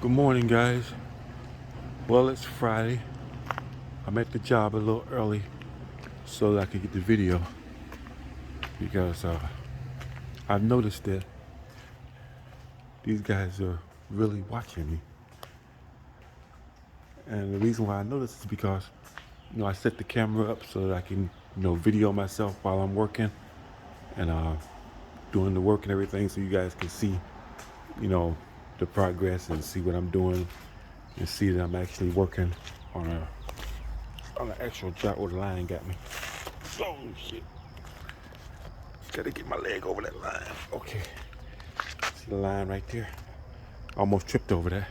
Good morning, guys. Well, it's Friday. I'm at the job a little early so that I can get the video because I've noticed that these guys are really watching me. And the reason why I noticed is because, I set the camera up so that I can, video myself while I'm working and doing the work and everything so you guys can see, you know, the progress and see what I'm doing and see that I'm actually working on an actual job. Oh, the line got me. Oh, shit. Gotta get my leg over that line. Okay. See the line right there? Almost tripped over that.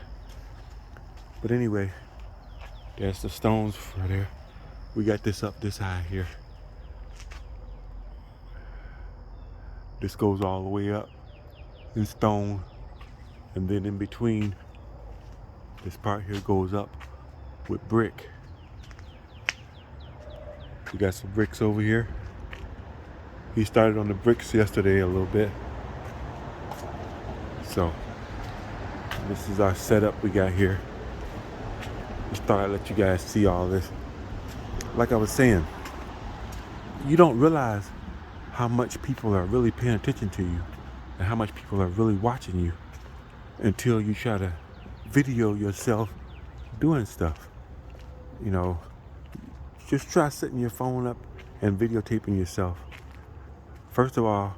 But anyway, there's the stones for there. We got this up this high here. This goes all the way up in stone. And then in between, this part here goes up with brick. We got some bricks over here. He started on the bricks yesterday a little bit. So, this is our setup we got here. Just thought I'd let you guys see all this. Like I was saying, you don't realize how much people are really paying attention to you and how much people are really watching you until you try to video yourself doing stuff. Just try setting your phone up and videotaping yourself. First of all,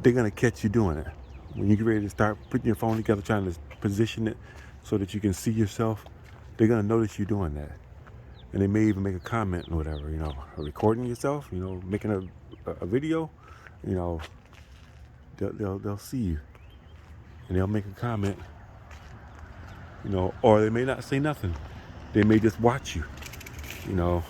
they're gonna catch you doing it. When you get ready to start putting your phone together, trying to position it so that you can see yourself, they're gonna notice you doing that. And they may even make a comment or whatever, recording yourself, making a video, they'll see you and they'll make a comment, or they may not say nothing. They may just watch you, and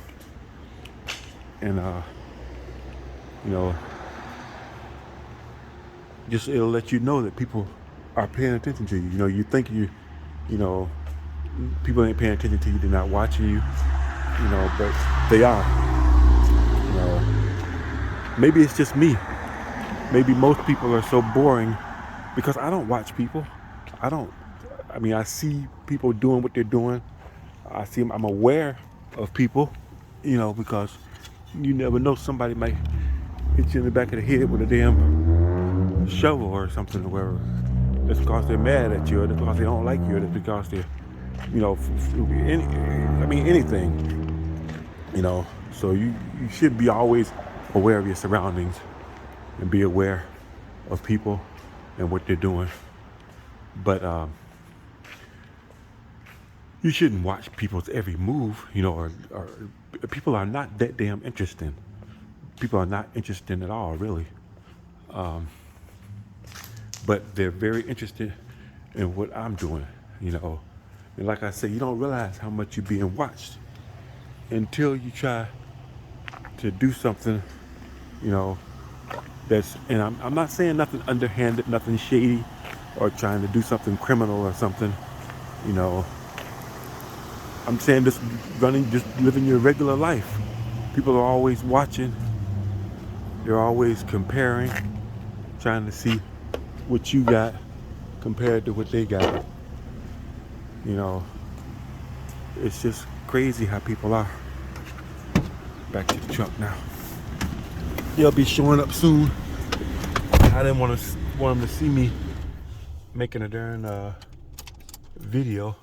just it'll let you know that people are paying attention to you. You think people ain't paying attention to you, they're not watching you, but they are. Maybe it's just me. Maybe most people are so boring because I don't watch people. I see people doing what they're doing. I'm aware of people, because you never know, somebody might hit you in the back of the head with a damn shovel or something or whatever. That's because they're mad at you, or that's because they don't like you, or that's because they're, anything, So you should be always aware of your surroundings and be aware of people and what they're doing. But you shouldn't watch people's every move, or people are not that damn interesting. People are not interesting at all, really. But they're very interested in what I'm doing, And like I said, you don't realize how much you're being watched until you try to do something, and I'm not saying nothing underhanded, nothing shady, or trying to do something criminal or something, I'm saying just living your regular life. People are always watching. They're always comparing, trying to see what you got compared to what they got. It's just crazy how people are. Back to the truck now. They'll be showing up soon. I didn't want them to see me making a darn video.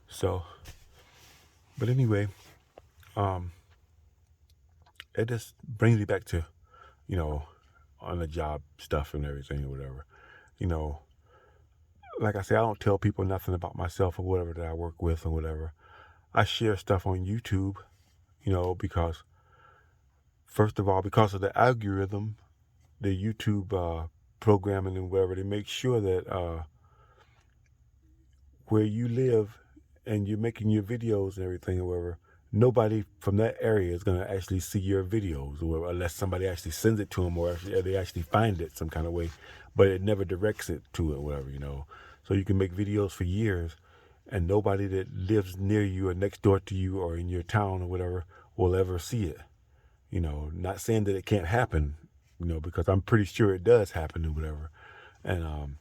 So, but anyway, it just brings me back to, on the job stuff and everything or whatever. Like I say, I don't tell people nothing about myself or whatever that I work with or whatever. I share stuff on YouTube, because first of all, because of the algorithm, the YouTube programming and whatever, they make sure that where you live and you're making your videos and everything or whatever, nobody from that area is going to actually see your videos, or unless somebody actually sends it to them, or they actually find it some kind of way, but it never directs it to it, whatever, So you can make videos for years and nobody that lives near you or next door to you or in your town or whatever will ever see it. Not saying that it can't happen, because I'm pretty sure it does happen or whatever. And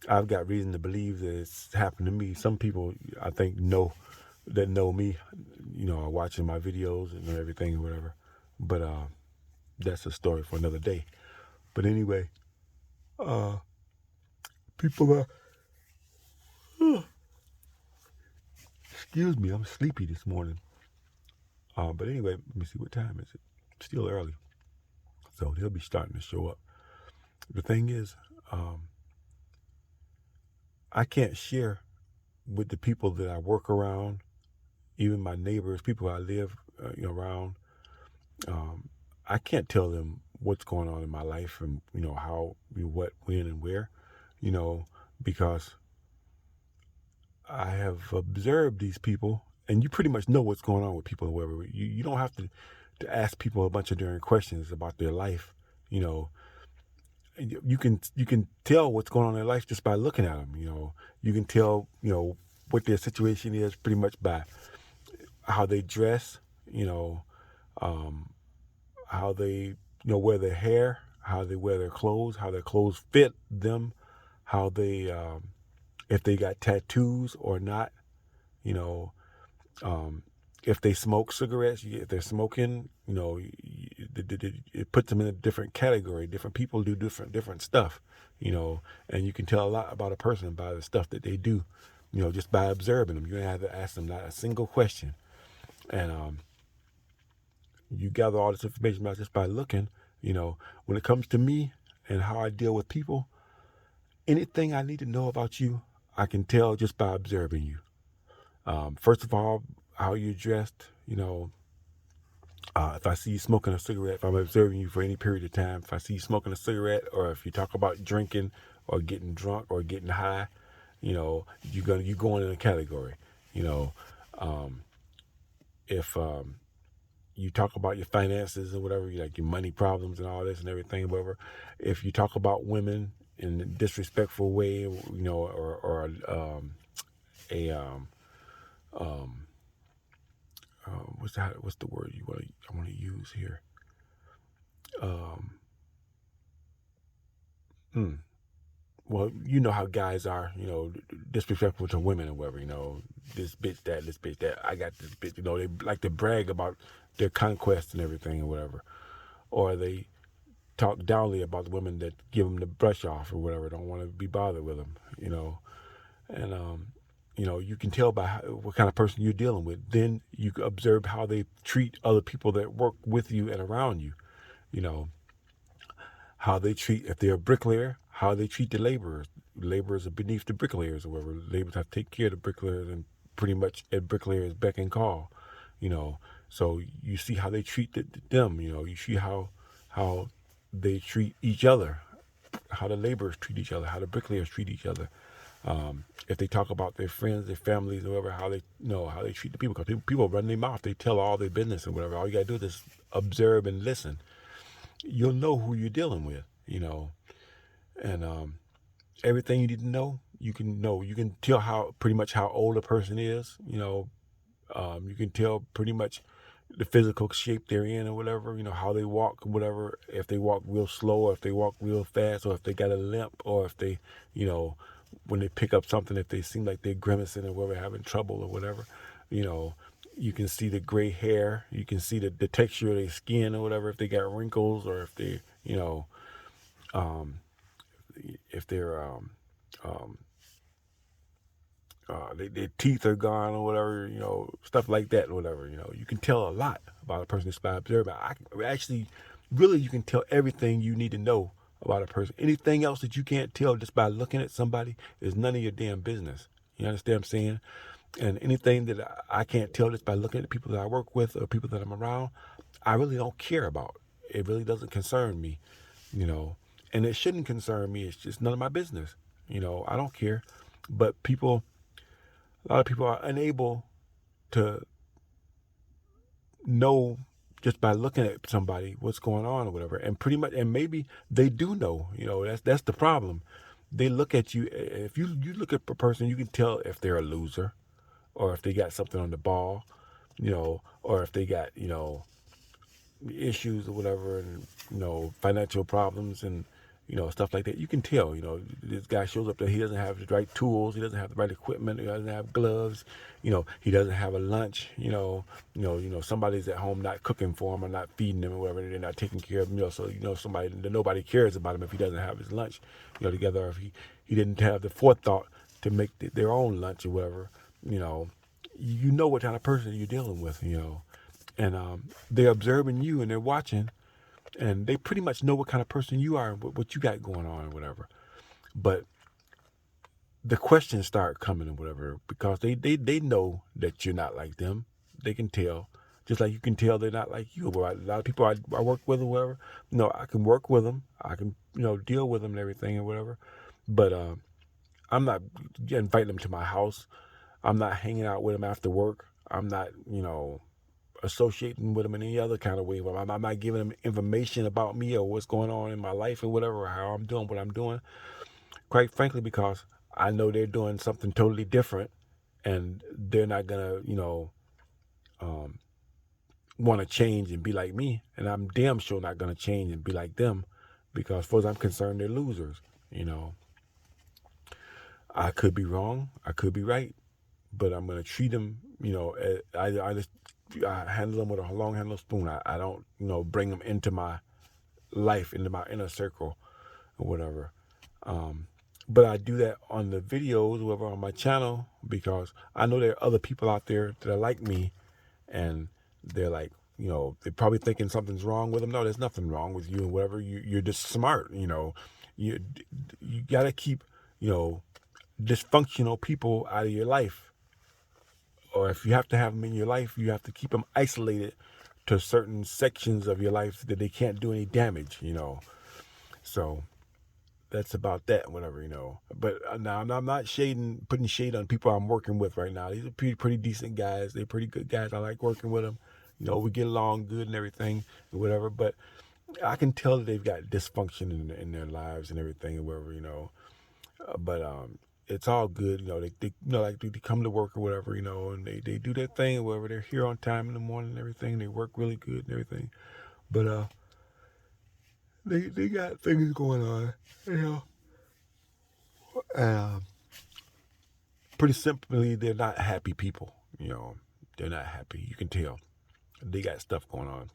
I've got reason to believe that it's happened to me. Some people, I think, know me, are watching my videos and everything or whatever. But that's a story for another day. But anyway, uh, people are. Excuse me, I'm sleepy this morning. But anyway, let me see, what time is it? Still early, so they'll be starting to show up. The thing is, um, I can't share with the people that I work around, even my neighbors, people I live around. Um, I can't tell them what's going on in my life and how, what, when, and where, you know, because I have observed these people, and you pretty much know what's going on with people. Wherever you don't have to ask people a bunch of different questions about their life. You know, you can tell what's going on in their life just by looking at them. You can tell what their situation is pretty much by how they dress. Um, how they wear their hair, how they wear their clothes, how their clothes fit them, how they if they got tattoos or not. You know, um, if they smoke cigarettes, if they're smoking, it puts them in a different category. Different people do different stuff, and you can tell a lot about a person by the stuff that they do, just by observing them. You don't have to ask them not a single question, and you gather all this information about just by looking. When it comes to me and how I deal with people, anything I need to know about you, I can tell just by observing you. First of all, how you're dressed. If I see you smoking a cigarette, if I'm observing you for any period of time, if I see you smoking a cigarette, or if you talk about drinking or getting drunk or getting high, you're going in a category. You know, um, if you talk about your finances or whatever, like your money problems and all this and everything, whatever. If you talk about women in a disrespectful way, or a what's the word I want to use here? Um, hmm. Well, you know how guys are, disrespectful to women or whatever. This bitch that, this bitch that. I got this bitch. They like to brag about their conquest and everything or whatever, or they talk downly about the women that give them the brush off or whatever, don't want to be bothered with them, and you can tell by what kind of person you're dealing with. Then you can observe how they treat other people that work with you and around you. You know how they treat, if they're a bricklayer, how they treat the laborers. Laborers are beneath the bricklayers or whatever. Laborers have to take care of the bricklayers, and pretty much at bricklayers beck and call. So you see how they treat them. You see how they treat each other, how the laborers treat each other, how the bricklayers treat each other. If they talk about their friends, their families, or whatever, how they how they treat the people. Because people run their mouth, they tell all their business and whatever. All you gotta do is just observe and listen. You'll know who you're dealing with. And everything you need to know, you can know. You can tell how pretty much how old a person is. You can tell pretty much the physical shape they're in or whatever, how they walk, whatever, if they walk real slow or if they walk real fast, or if they got a limp, or if they, when they pick up something, if they seem like they're grimacing or whatever, having trouble or whatever, you know, you can see the gray hair, you can see the texture of their skin or whatever, if they got wrinkles, or if they, um, if they're, um, their teeth are gone or whatever, stuff like that or whatever. You can tell a lot about a person just by observing. Actually, really, you can tell everything you need to know about a person. Anything else that you can't tell just by looking at somebody is none of your damn business. You understand what I'm saying? And anything that I can't tell just by looking at the people that I work with or people that I'm around, I really don't care about. It really doesn't concern me, you know, and it shouldn't concern me. It's just none of my business. I don't care. But a lot of people are unable to know just by looking at somebody what's going on or whatever, and pretty much, and maybe they do know. That's the problem. They look at you. If you look at a person, you can tell if they're a loser, or if they got something on the ball, or if they got issues or whatever, and financial problems, and stuff like that. You can tell, this guy shows up there, he doesn't have the right tools, he doesn't have the right equipment, he doesn't have gloves, he doesn't have a lunch, somebody's at home not cooking for him or not feeding him or whatever, they're not taking care of him, so nobody cares about him if he doesn't have his lunch, together, if he didn't have the forethought to make their own lunch or whatever, what kind of person you're dealing with, and they're observing you and they're watching, and they pretty much know what kind of person you are and what you got going on or whatever. But the questions start coming or whatever because they know that you're not like them. They can tell. Just like you can tell they're not like you. A lot of people I work with or whatever, I can work with them. I can, deal with them and everything or whatever. But I'm not inviting them to my house. I'm not hanging out with them after work. I'm not, associating with them in any other kind of way. I'm not giving them information about me or what's going on in my life or whatever, or how I'm doing what I'm doing. Quite frankly, because I know they're doing something totally different, and they're not gonna, want to change and be like me, and I'm damn sure not gonna change and be like them, because as far as I'm concerned, they're losers. I could be wrong, I could be right, but I'm gonna treat them, I handle them with a long handle spoon. I don't, bring them into my life, into my inner circle or whatever. But I do that on the videos, whatever, on my channel, because I know there are other people out there that are like me, and they're like, they're probably thinking something's wrong with them. No, there's nothing wrong with you and whatever. You're just smart, You got to keep, dysfunctional people out of your life. Or if you have to have them in your life, you have to keep them isolated to certain sections of your life that they can't do any damage, So that's about that, whatever, But now I'm not putting shade on people I'm working with right now. These are pretty decent guys. They're pretty good guys. I like working with them. We get along good and everything, and whatever. But I can tell that they've got dysfunction in their lives and everything, and whatever, But it's all good, they come to work or whatever, and they do their thing or whatever. They're here on time in the morning and everything. They work really good and everything. But they got things going on, pretty simply, they're not happy people. They're not happy. You can tell they got stuff going on.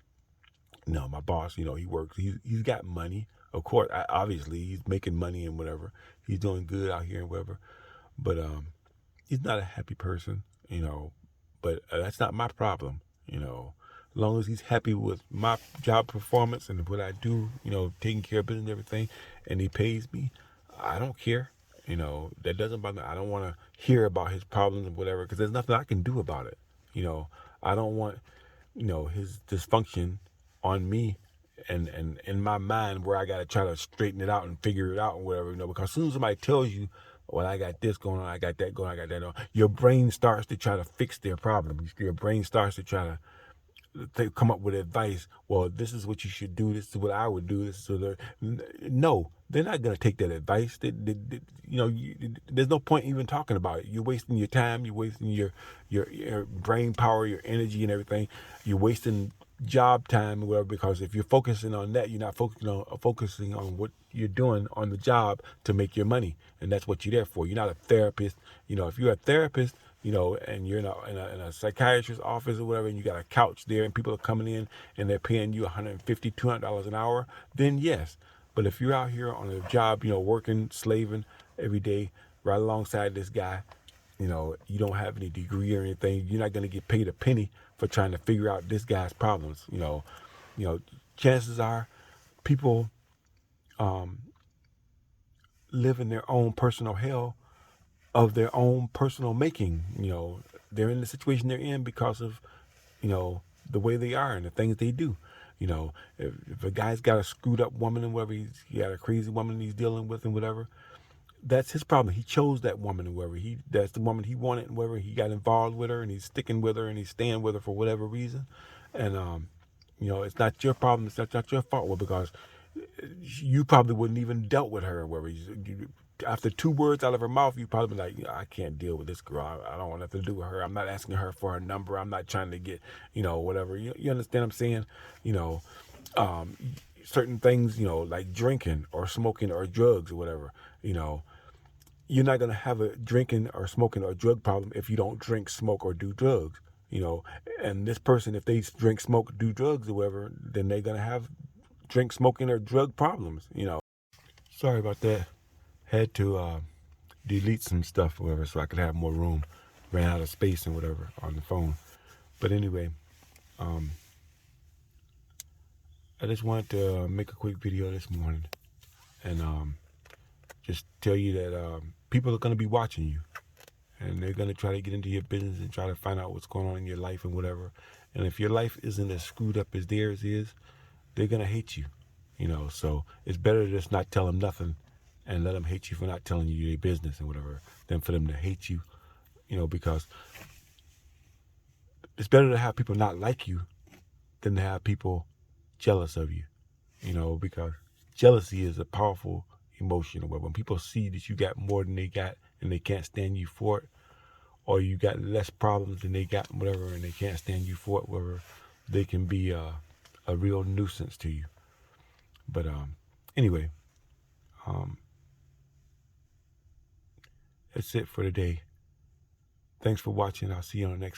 My boss, he works. He's got money. Of course, obviously, he's making money and whatever. He's doing good out here and whatever. But he's not a happy person, But that's not my problem, As long as he's happy with my job performance and what I do, taking care of business and everything, and he pays me, I don't care. That doesn't bother me. I don't want to hear about his problems and whatever, because there's nothing I can do about it. I don't want, his dysfunction on me and in my mind, where I got to try to straighten it out and figure it out and whatever, because as soon as somebody tells you, well, I got this going on, I got that going on, I got that on, your brain starts to try to fix their problem. Your brain starts to try to come up with advice. Well, this is what you should do. This is what I would do. No, they're not going to take that advice. There's no point even talking about it. You're wasting your time. You're wasting your brain power, your energy and everything. You're wasting job time or whatever, because if you're focusing on that, you're not focusing on what you're doing on the job to make your money. And that's what you're there for. You're not a therapist. If you're a therapist, and you're in a psychiatrist's office or whatever, and you got a couch there and people are coming in and they're paying you $150, $200 an hour, then yes. But if you're out here on a job, working, slaving every day right alongside this guy, you don't have any degree or anything, you're not going to get paid a penny for trying to figure out this guy's problems. Chances are people live in their own personal hell of their own personal making. They're in the situation they're in because of, the way they are and the things they do. If a guy's got a screwed up woman and whatever, he got a crazy woman he's dealing with and whatever, that's his problem. He chose that woman and whatever. That's the woman he wanted and whatever. He got involved with her and he's sticking with her and he's staying with her for whatever reason. And, it's not your problem. It's not your fault. Well, because you probably wouldn't even dealt with her or whatever. After 2 words out of her mouth, you probably be like, I can't deal with this girl. I don't want nothing to do with her. I'm not asking her for her number. I'm not trying to get, whatever. You understand what I'm saying? certain things, like drinking or smoking or drugs or whatever, you're not going to have a drinking or smoking or drug problem if you don't drink, smoke, or do drugs, and this person, if they drink, smoke, do drugs or whatever, then they're going to have drink, smoking, or drug problems. Sorry about that. Had to delete some stuff or whatever so I could have more room. Ran out of space and whatever on the phone. But anyway, I just wanted to make a quick video this morning and just tell you that people are going to be watching you, and they're going to try to get into your business and try to find out what's going on in your life and whatever. And if your life isn't as screwed up as theirs is, they're going to hate you, so it's better to just not tell them nothing and let them hate you for not telling you their business and whatever than for them to hate you, because it's better to have people not like you than to have people jealous of you, because jealousy is a powerful emotion. Where when people see that you got more than they got and they can't stand you for it, or you got less problems than they got, whatever, and they can't stand you for it, whatever, they can be a real nuisance to you. But anyway, that's it for today. Thanks for watching. I'll see you on the next